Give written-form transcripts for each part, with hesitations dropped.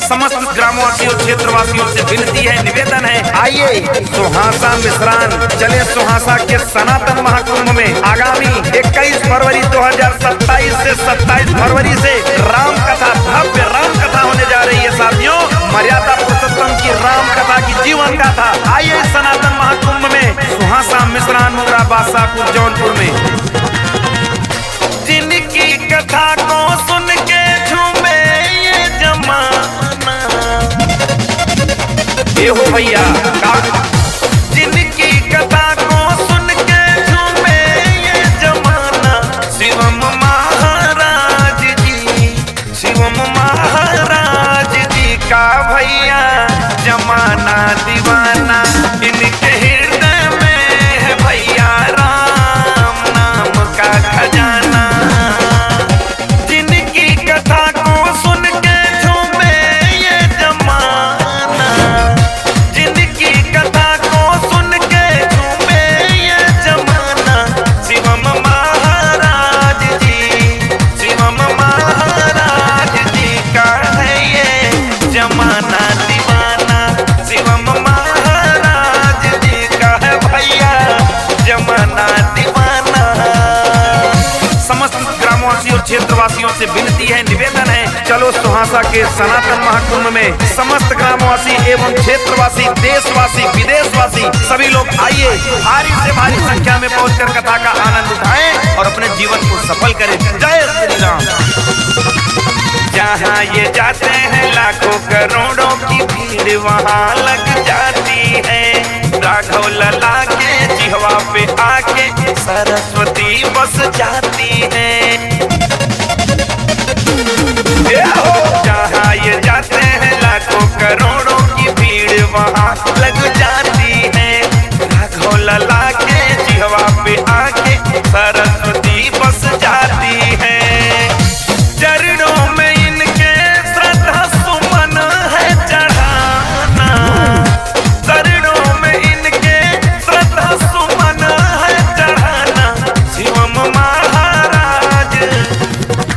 समस्त ग्रामवासियों क्षेत्रवासियों से विनती है, निवेदन है, आइए सुहासा मिश्रान चले सुहासा के सनातन महाकुंभ में आगामी 21 फरवरी 2027 से 27 फरवरी से राम कथा, भव्य राम कथा होने जा रही है साथियों। मर्यादा पुरुषोत्तम की राम कथा की जीवन गाथा। आइए सनातन महाकुंभ में सुहासा मिश्रान मुंगरा बादशाहपुर जौनपुर में। जिनकी कथा को सुन के झूमे ये जमाना, ये हो भैया जिनकी कथा को सुन के झूमे ये जमाना, शिवम महाराज जी, शिवम महाराज जी का भैया जमाना दीवाना। इनके हृदय में है भैया राम नाम का खजाना। जिनकी कथा को सुन के झूमे ये जमाना, जिनकी कथा को सुन के झूमे ये जमाना, शिवम महाराज जी, शिवम महाराज जी का है ये जमाना दीवाना। शिवम महाराज जी का है भैया जमाना दीवाना। समस्त ग्रामवासियों क्षेत्रवासियों से विनती है, निवेदन है, चलो सुहासा के सनातन महाकुंभ में समस्त ग्रामवासी एवं क्षेत्रवासी, देशवासी, विदेशवासी सभी लोग आइए, भारी से भारी संख्या में पहुंचकर कथा का आनंद उठाएं और अपने जीवन को सफल करें। जय श्री राम। जहाँ ये जाते हैं लाखों करोड़ों की भीड़ वहाँ लग जाती है। राघव लला के जिहवा पे आके सरस्वती बस जाती है। जहाँ ये जाते हैं लाखों करोड़ों की भीड़ वहाँ लग जाती है। राघव लला के जिहवा पे आके सरस्वती बस जाती है। चरणों में इनके श्रद्धा सुमन है चढ़ाना, चरणों में इनके श्रद्धा सुमन है चढ़ाना। शिवम महाराज,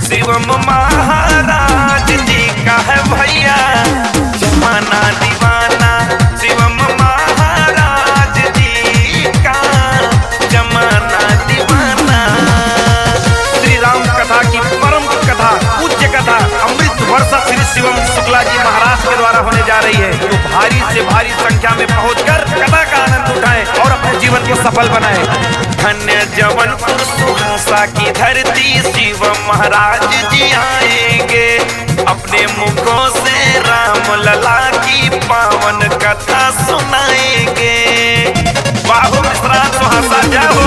शिवम महाराज जी का है भैया जमाना दीवाना। शिवम महाराज जी का जमाना दीवाना। श्री राम कथा की परम कथा, पूज्य कथा अमृत वर्षा श्री शिवम शुक्ला जी महाराज के द्वारा होने जा रही है। तो भारी से भारी संख्या में पहुंचकर कथा का आनंद उठाएं और अपने जीवन को सफल बनाएं। धन्य जौनपुर सुहासा की धरती, शिवम महाराज जी आएंगे। अपने मुखों से राम लला की पावन कथा सुनाएंगे। बाहु मिश्रान सुहासा जाओ।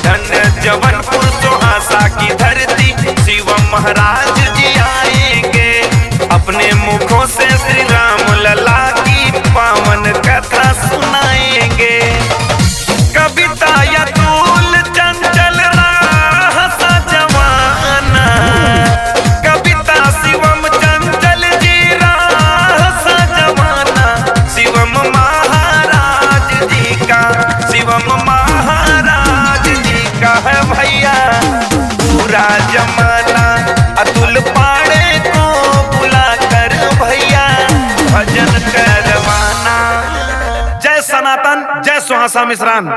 धन्य जौनपुर सुहासा की धरती, शिवम महाराज जी आएंगे। अपने मुखों से श्री राम लला की पावन कथा सुनाएंगे। कविता या तूल चंचल राह सा जवाना, कविता शिवम चंचल जी राह सा जवाना। शिवम महाराज जी का, शिवम महाराज जी का है भैया पूरा जमाना। अतुल पाड़े को बुलाकर भैया भजन करवाना। जय सनातन, जय सुहासा मिश्रान।